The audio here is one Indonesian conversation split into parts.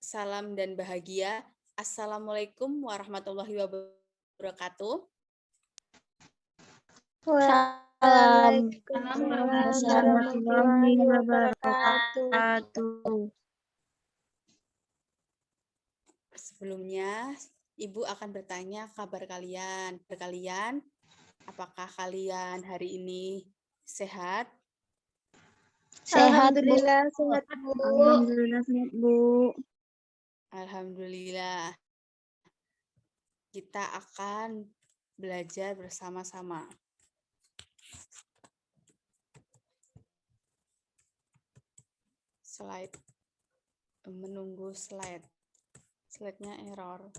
salam dan bahagia. Assalamualaikum warahmatullahi wabarakatuh. Waalaikumsalam warahmatullahi wabarakatuh. Sebelumnya, Ibu akan bertanya kabar kalian. Apakah kalian hari ini sehat? Alhamdulillah sehat, Bu. Alhamdulillah sehat, Bu. Alhamdulillah. Kita akan belajar bersama-sama. Menunggu slide-nya error.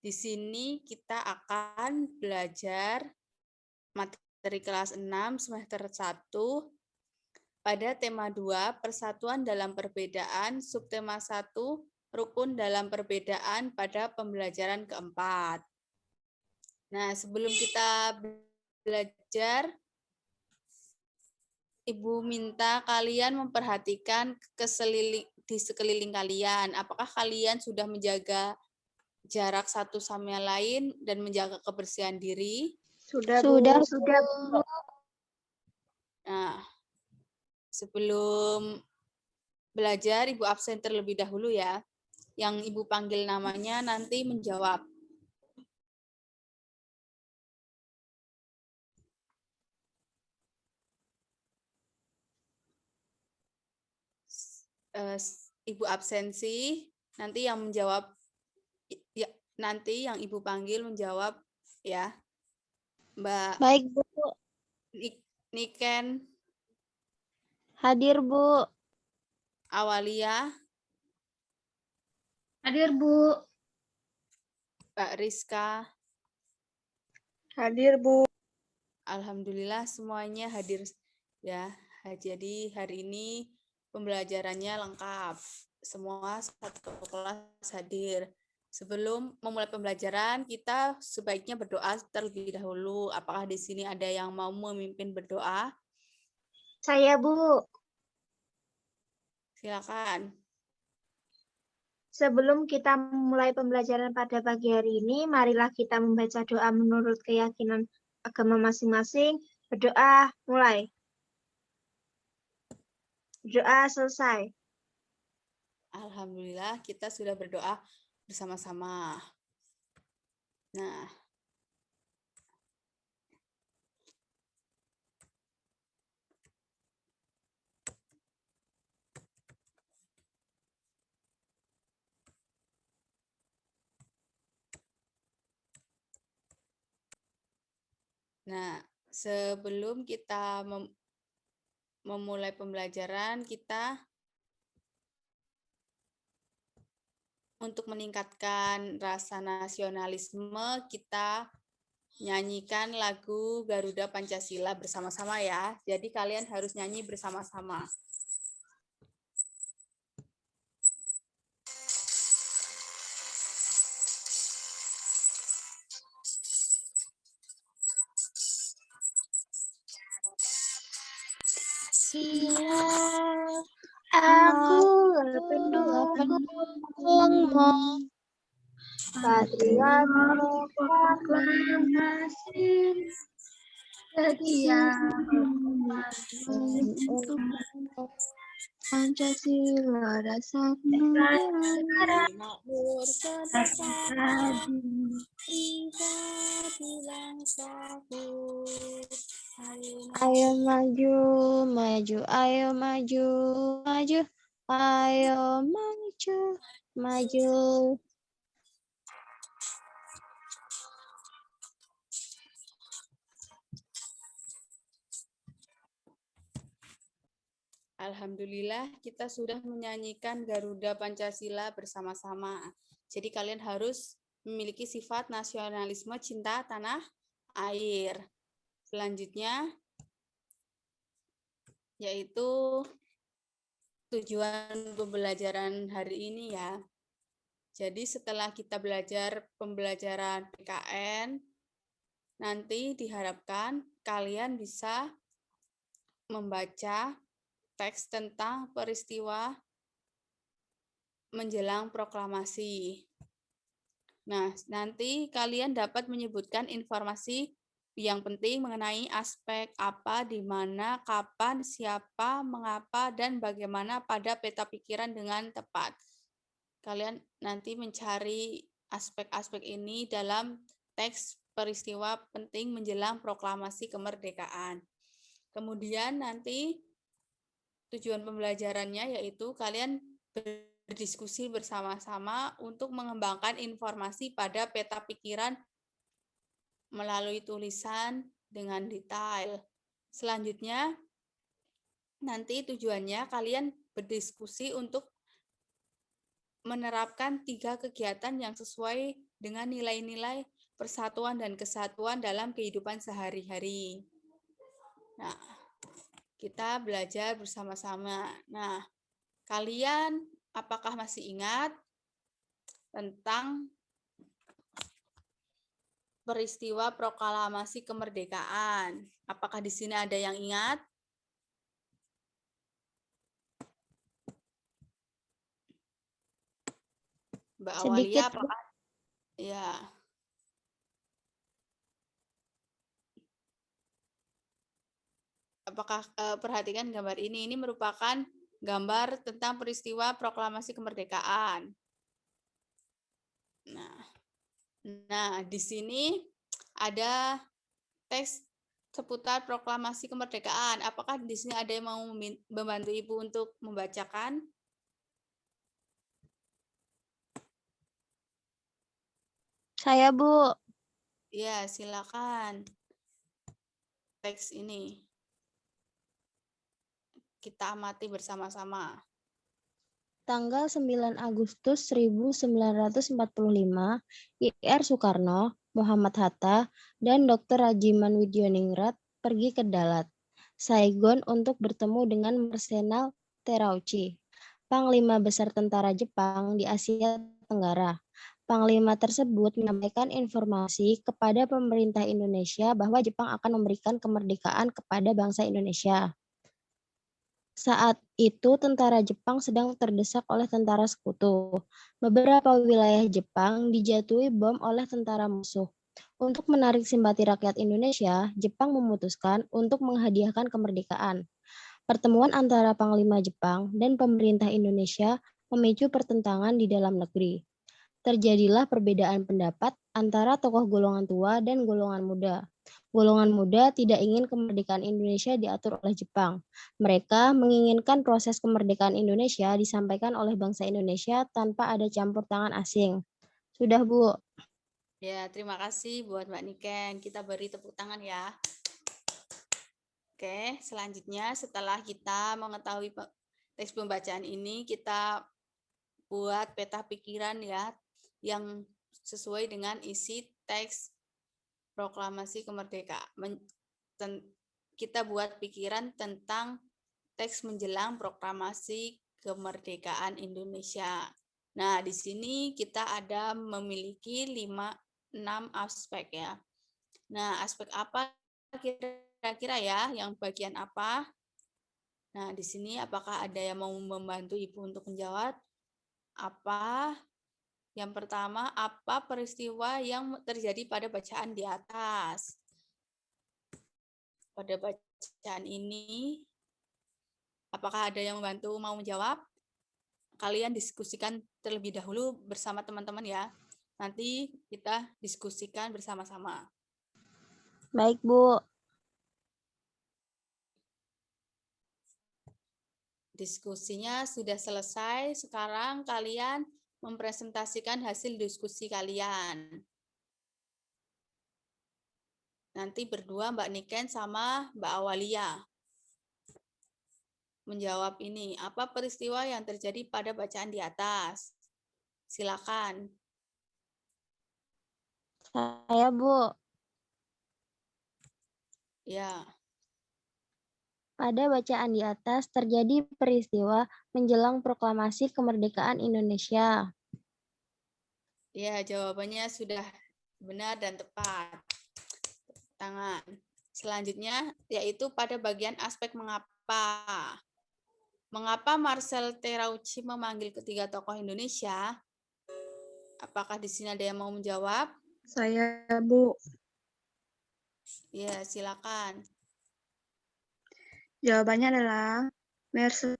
Di sini kita akan belajar materi kelas 6 semester 1 pada tema 2 persatuan dalam perbedaan, subtema 1 rukun dalam perbedaan pada pembelajaran keempat. Nah, sebelum kita belajar, Ibu minta kalian memperhatikan di sekeliling kalian. Apakah kalian sudah menjaga jarak satu sama lain dan menjaga kebersihan diri? Sudah, Bu. Nah, sebelum belajar, Ibu absen terlebih dahulu ya. Yang Ibu panggil namanya nanti menjawab. Ibu absensi, nanti yang menjawab, ya, nanti yang Ibu panggil menjawab ya. Mbak. Baik, Bu. Niken. Hadir, Bu. Awalia. Hadir, Bu. Mbak Rizka. Hadir, Bu. Alhamdulillah semuanya hadir ya. Jadi hari ini pembelajarannya lengkap. Semua satu kelas hadir. Sebelum memulai pembelajaran, kita sebaiknya berdoa terlebih dahulu. Apakah di sini ada yang mau memimpin berdoa? Saya, Bu. Silakan. Sebelum kita memulai pembelajaran pada pagi hari ini, marilah kita membaca doa menurut keyakinan agama masing-masing. Berdoa, mulai. Doa selesai. Alhamdulillah kita sudah berdoa bersama-sama. Nah, sebelum kita memulai pembelajaran, kita untuk meningkatkan rasa nasionalisme, kita nyanyikan lagu Garuda Pancasila bersama-sama ya. Jadi kalian harus nyanyi bersama-sama. Aku pendukungmu, Patriot proklamasi, setia untuk Pancasila dasar negara, makmur sejahtera, pribadi bangsaku. Ayo maju, maju, ayo maju, maju, ayo maju, maju. Alhamdulillah kita sudah menyanyikan Garuda Pancasila bersama-sama. Jadi kalian harus memiliki sifat nasionalisme cinta tanah air. Selanjutnya yaitu tujuan pembelajaran hari ini ya. Jadi setelah kita belajar pembelajaran PKN, nanti diharapkan kalian bisa membaca teks tentang peristiwa menjelang proklamasi. Nah, nanti kalian dapat menyebutkan informasi yang penting mengenai aspek apa, di mana, kapan, siapa, mengapa, dan bagaimana pada peta pikiran dengan tepat. Kalian nanti mencari aspek-aspek ini dalam teks peristiwa penting menjelang proklamasi kemerdekaan. Kemudian nanti tujuan pembelajarannya yaitu kalian berdiskusi bersama-sama untuk mengembangkan informasi pada peta pikiran melalui tulisan dengan detail. Selanjutnya, nanti tujuannya kalian berdiskusi untuk menerapkan 3 kegiatan yang sesuai dengan nilai-nilai persatuan dan kesatuan dalam kehidupan sehari-hari. Nah, kita belajar bersama-sama. Nah, kalian apakah masih ingat tentang peristiwa proklamasi kemerdekaan? Apakah di sini ada yang ingat? Mbak Awalia, Sedikit, Bu. apakah? Ya. Apakah perhatikan gambar ini? Ini merupakan gambar tentang peristiwa proklamasi kemerdekaan. Nah, di sini ada teks seputar proklamasi kemerdekaan. Apakah di sini ada yang mau membantu Ibu untuk membacakan? Saya, Bu. Ya, silakan. Teks ini kita amati bersama-sama. Tanggal 9 Agustus 1945, IR Soekarno, Muhammad Hatta, dan Dr. Rajiman Widyoningrat pergi ke Dalat, Saigon untuk bertemu dengan Marshal Terauchi, Panglima Besar Tentara Jepang di Asia Tenggara. Panglima tersebut menyampaikan informasi kepada pemerintah Indonesia bahwa Jepang akan memberikan kemerdekaan kepada bangsa Indonesia. Saat itu tentara Jepang sedang terdesak oleh tentara sekutu. Beberapa wilayah Jepang dijatuhi bom oleh tentara musuh. Untuk menarik simpati rakyat Indonesia, Jepang memutuskan untuk menghadiahkan kemerdekaan. Pertemuan antara Panglima Jepang dan pemerintah Indonesia memicu pertentangan di dalam negeri. Terjadilah perbedaan pendapat antara tokoh golongan tua dan golongan muda. Golongan muda tidak ingin kemerdekaan Indonesia diatur oleh Jepang. Mereka menginginkan proses kemerdekaan Indonesia disampaikan oleh bangsa Indonesia tanpa ada campur tangan asing. Sudah, Bu. Ya, terima kasih buat Mbak Niken. Kita beri tepuk tangan ya. Oke, selanjutnya setelah kita mengetahui teks pembacaan ini, kita buat peta pikiran ya, yang sesuai dengan isi teks proklamasi kemerdekaan. Kita buat pikiran tentang teks menjelang proklamasi kemerdekaan Indonesia. Nah, di sini kita ada memiliki 6 aspek ya. Nah, aspek apa kira-kira ya, yang bagian apa? Nah, di sini apakah ada yang mau membantu Ibu untuk menjawab? Apa? Yang pertama, apa peristiwa yang terjadi pada bacaan di atas? Pada bacaan ini, apakah ada yang membantu mau menjawab? Kalian diskusikan terlebih dahulu bersama teman-teman ya. Nanti kita diskusikan bersama-sama. Baik, Bu. Diskusinya sudah selesai. Sekarang kalian mempresentasikan hasil diskusi kalian. Nanti berdua Mbak Niken sama Mbak Awalia menjawab ini. Apa peristiwa yang terjadi pada bacaan di atas? Silakan. Saya, Bu. Ya. Pada bacaan di atas terjadi peristiwa menjelang proklamasi kemerdekaan Indonesia. Ya, jawabannya sudah benar dan tepat. Tangan. Selanjutnya yaitu pada bagian aspek mengapa. Mengapa Marcel Terauchi memanggil ketiga tokoh Indonesia? Apakah di sini ada yang mau menjawab? Saya, Bu. Ya, silakan. Jawabannya adalah Marcel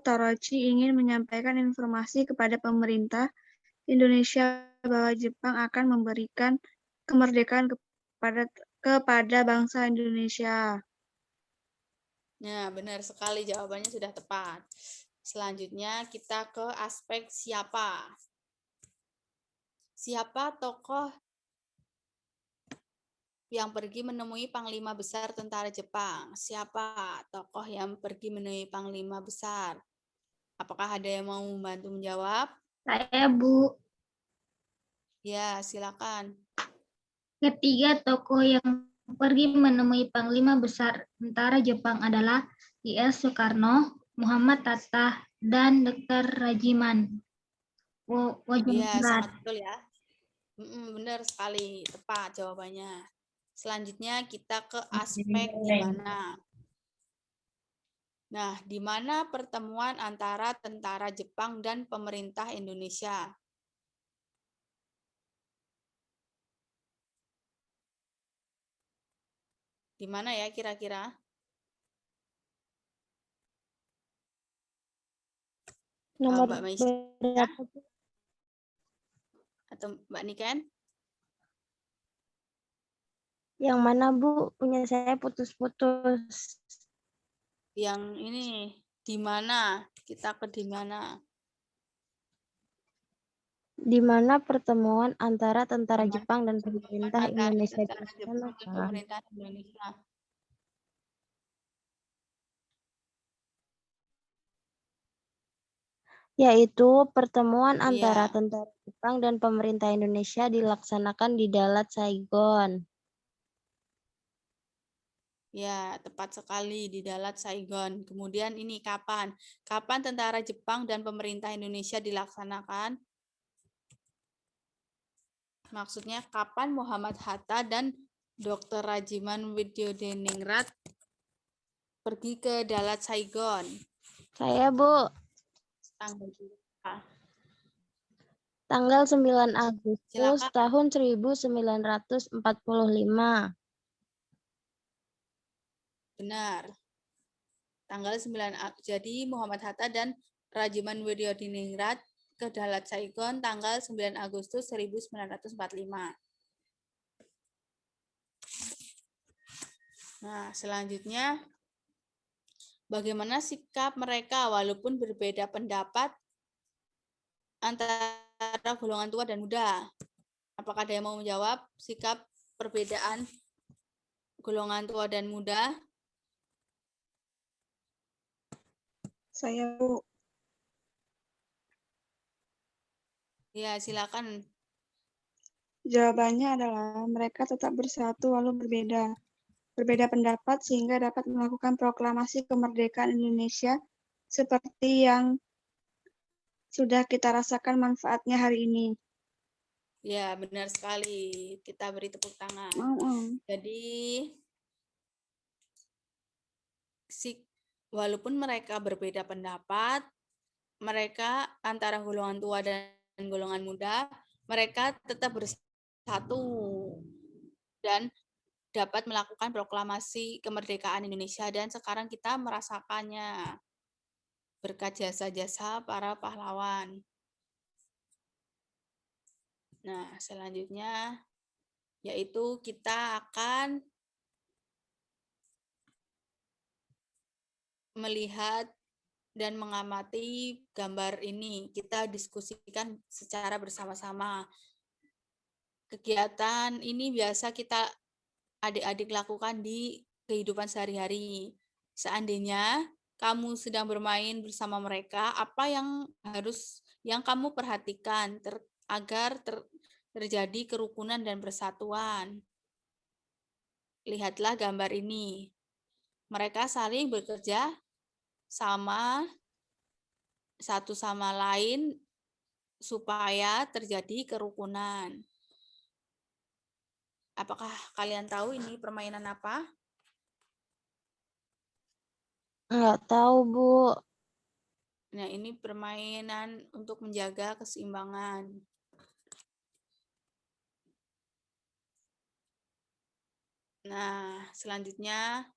Terauchi ingin menyampaikan informasi kepada pemerintah Indonesia bahwa Jepang akan memberikan kemerdekaan kepada bangsa Indonesia. Nah, benar sekali jawabannya sudah tepat. Selanjutnya kita ke aspek siapa. Siapa tokoh yang pergi menemui Panglima Besar Tentara Jepang? Siapa tokoh yang pergi menemui Panglima Besar? Apakah ada yang mau membantu menjawab? Saya, Bu. Ya, silakan. Ketiga tokoh yang pergi menemui Panglima Besar Tentara Jepang adalah I.R. Soekarno, Muhammad Hatta, dan Dr. Rajiman Iya, Wadiningrat. sangat betul ya. Benar sekali, tepat jawabannya. Selanjutnya kita ke aspek di mana. Nah, di mana pertemuan antara tentara Jepang dan pemerintah Indonesia? Di mana ya kira-kira? Nomor Mbak Maisy berapa? atau Mbak Niken? Yang mana, Bu? Punya saya putus-putus. Yang ini di mana? Kita ke di mana? Di mana pertemuan antara tentara Di mana Jepang dan pertemuan pemerintah antara Indonesia tentara Jepang dan dilaksanakan? pemerintah Indonesia? Yaitu pertemuan antara Iya, tentara Jepang dan pemerintah Indonesia dilaksanakan di Dalat Saigon. ya, tepat sekali di Dalat Saigon. Kemudian ini kapan? Kapan tentara Jepang dan pemerintah Indonesia dilaksanakan? Maksudnya kapan Muhammad Hatta dan Dr. Rajiman Widyodiningrat pergi ke Dalat Saigon? Saya, Bu, Tanggal berapa? tanggal 9 Agustus Silakan. tahun 1945. Benar. Tanggal 9 jadi Muhammad Hatta dan Rajiman Widyodiningrat ke Dalat Saigon tanggal 9 Agustus 1945. Nah, selanjutnya bagaimana sikap mereka walaupun berbeda pendapat antara golongan tua dan muda? Apakah ada yang mau menjawab sikap perbedaan golongan tua dan muda? Saya, Bu. Ya, silakan. Jawabannya adalah mereka tetap bersatu walau berbeda pendapat sehingga dapat melakukan proklamasi kemerdekaan Indonesia seperti yang sudah kita rasakan manfaatnya hari ini. Ya, benar sekali. Kita beri tepuk tangan. Jadi, walaupun mereka berbeda pendapat, mereka antara golongan tua dan golongan muda, mereka tetap bersatu dan dapat melakukan proklamasi kemerdekaan Indonesia dan sekarang kita merasakannya berkat jasa-jasa para pahlawan. Nah, selanjutnya yaitu kita akan melihat dan mengamati gambar ini. Kita diskusikan secara bersama-sama. Kegiatan ini biasa kita adik-adik lakukan di kehidupan sehari-hari. Seandainya kamu sedang bermain bersama mereka, apa yang kamu perhatikan agar terjadi kerukunan dan persatuan? Lihatlah gambar ini. Mereka saling bekerja sama satu sama lain supaya terjadi kerukunan. Apakah kalian tahu ini permainan apa? Enggak tahu, Bu. Nah, ini permainan untuk menjaga keseimbangan. Nah, selanjutnya,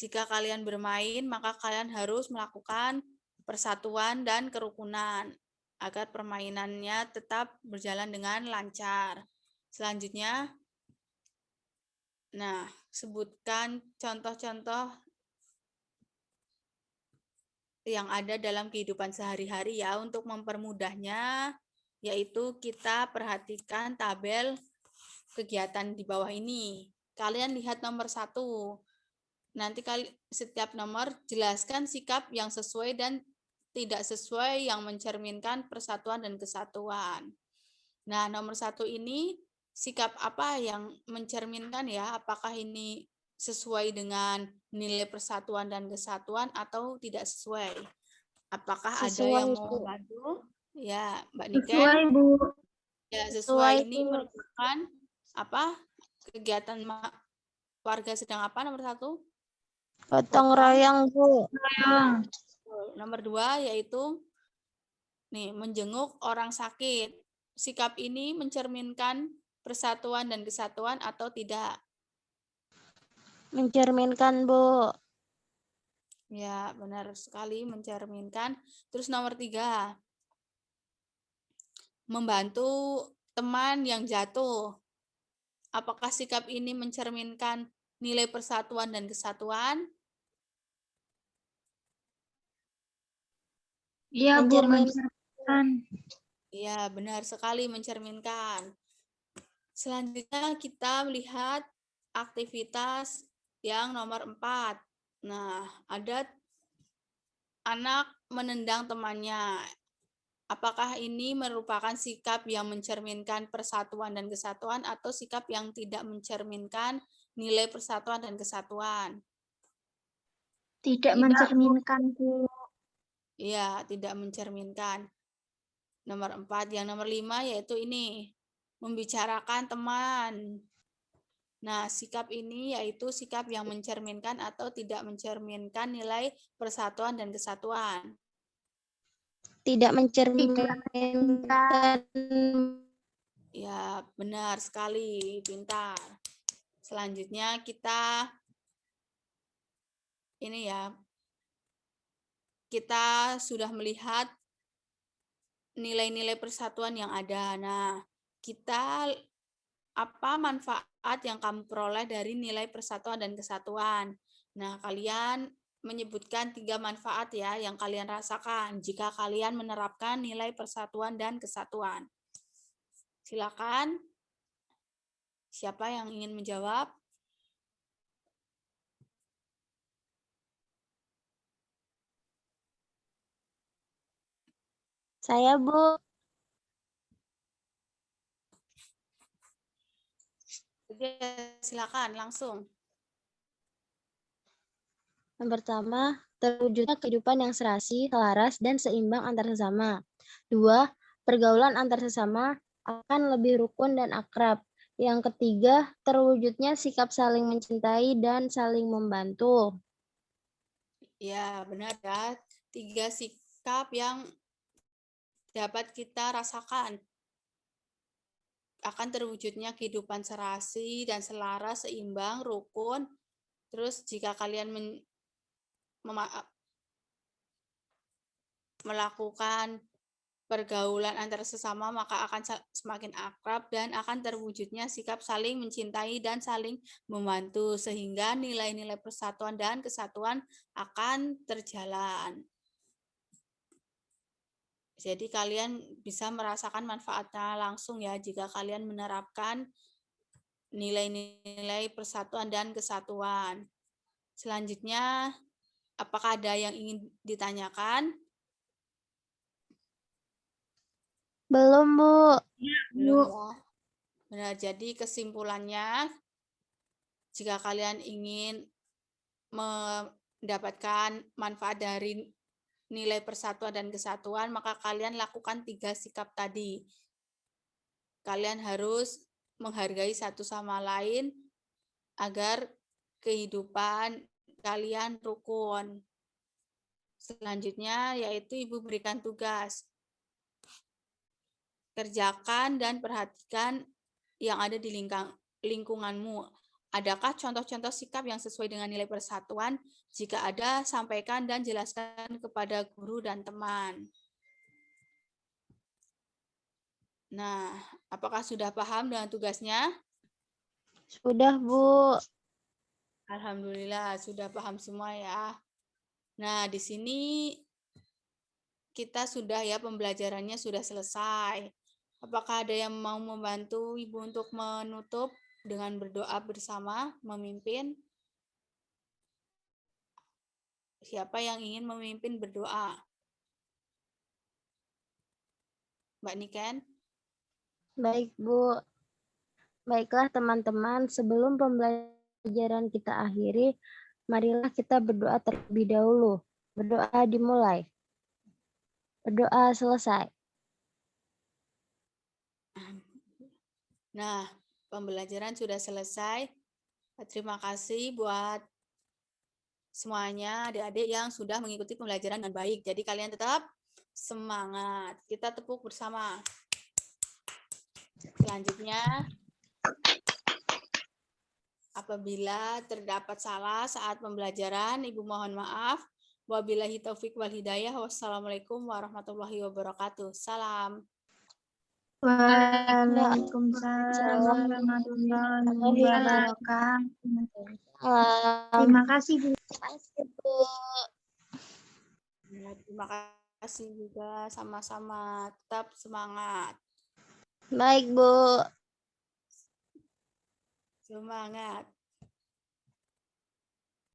jika kalian bermain, maka kalian harus melakukan persatuan dan kerukunan agar permainannya tetap berjalan dengan lancar. Selanjutnya, nah, sebutkan contoh-contoh yang ada dalam kehidupan sehari-hari ya. Untuk mempermudahnya, yaitu kita perhatikan tabel kegiatan di bawah ini. Kalian lihat nomor 1. Nanti setiap nomor jelaskan sikap yang sesuai dan tidak sesuai yang mencerminkan persatuan dan kesatuan. Nah, nomor 1 ini sikap apa yang mencerminkan ya? Apakah ini sesuai dengan nilai persatuan dan kesatuan atau tidak sesuai? Apakah ada Sesuai, yang mau Bu. membantu? Ya, Mbak Sesuai, Niken. Bu. Ya, Sesuai, sesuai ini Bu. merupakan apa? Kegiatan warga sedang apa nomor 1? Gotong royong, Bu. Royong. Nomor 2 yaitu menjenguk orang sakit. Sikap ini mencerminkan persatuan dan kesatuan atau tidak? Mencerminkan, Bu. Ya, benar sekali mencerminkan. Terus nomor 3, membantu teman yang jatuh. Apakah sikap ini mencerminkan nilai persatuan dan kesatuan? Iya, Bu, Mencerminkan. mencerminkan. Ya, benar sekali mencerminkan. Selanjutnya kita melihat aktivitas yang nomor 4. Nah, ada anak menendang temannya. Apakah ini merupakan sikap yang mencerminkan persatuan dan kesatuan atau sikap yang tidak mencerminkan nilai persatuan dan kesatuan? Tidak mencerminkan, Bu. Ya, tidak mencerminkan. Nomor 4. Yang nomor 5 yaitu ini, membicarakan teman. Nah, sikap ini yaitu sikap yang mencerminkan atau tidak mencerminkan nilai persatuan dan kesatuan. Tidak mencerminkan. Ya, benar sekali, pintar. Selanjutnya kita ini ya, kita sudah melihat nilai-nilai persatuan yang ada. Nah, kita apa manfaat yang kamu peroleh dari nilai persatuan dan kesatuan? Nah, kalian menyebutkan 3 manfaat ya yang kalian rasakan jika kalian menerapkan nilai persatuan dan kesatuan. Silakan. Siapa yang ingin menjawab? Saya, Bu. Silakan langsung. Yang pertama, terwujudnya kehidupan yang serasi, selaras, dan seimbang antar sesama. 2, pergaulan antar sesama akan lebih rukun dan akrab. Yang ketiga, terwujudnya sikap saling mencintai dan saling membantu. Ya, benar ya. 3 sikap yang dapat kita rasakan. Akan terwujudnya kehidupan serasi dan selaras, seimbang, rukun. Terus jika kalian melakukan pergaulan antar sesama, maka akan semakin akrab dan akan terwujudnya sikap saling mencintai dan saling membantu, sehingga nilai-nilai persatuan dan kesatuan akan terjalan. Jadi kalian bisa merasakan manfaatnya langsung ya jika kalian menerapkan nilai-nilai persatuan dan kesatuan. Selanjutnya, apakah ada yang ingin ditanyakan? Belum, Bu. Belum ya. Benar, jadi kesimpulannya, jika kalian ingin mendapatkan manfaat dari nilai persatuan dan kesatuan, maka kalian lakukan 3 sikap tadi. Kalian harus menghargai satu sama lain agar kehidupan kalian rukun. Selanjutnya yaitu Ibu berikan tugas. Kerjakan dan perhatikan yang ada di lingkunganmu. Adakah contoh-contoh sikap yang sesuai dengan nilai persatuan? Jika ada, sampaikan dan jelaskan kepada guru dan teman. Nah, apakah sudah paham dengan tugasnya? Sudah, Bu. Alhamdulillah, sudah paham semua ya. Nah, di sini kita sudah ya, pembelajarannya sudah selesai. Apakah ada yang mau membantu Ibu untuk menutup dengan berdoa bersama, memimpin? Siapa yang ingin memimpin berdoa? Mbak Niken? Baik, Bu. Baiklah, teman-teman. Sebelum pembelajaran kita akhiri, marilah kita berdoa terlebih dahulu. Berdoa dimulai. Berdoa selesai. Nah, pembelajaran sudah selesai. Terima kasih buat semuanya adik-adik yang sudah mengikuti pembelajaran dengan baik. Jadi kalian tetap semangat. Kita tepuk bersama. Selanjutnya, apabila terdapat salah saat pembelajaran, Ibu mohon maaf. Wabillahi taufik wal hidayah. Wassalamualaikum warahmatullahi wabarakatuh. Salam. Waalaikumsalam warahmatullahi wabarakatuh. Terima kasih, Bu. Terima kasih juga, sama-sama. Tetap semangat. Baik, Bu. Semangat.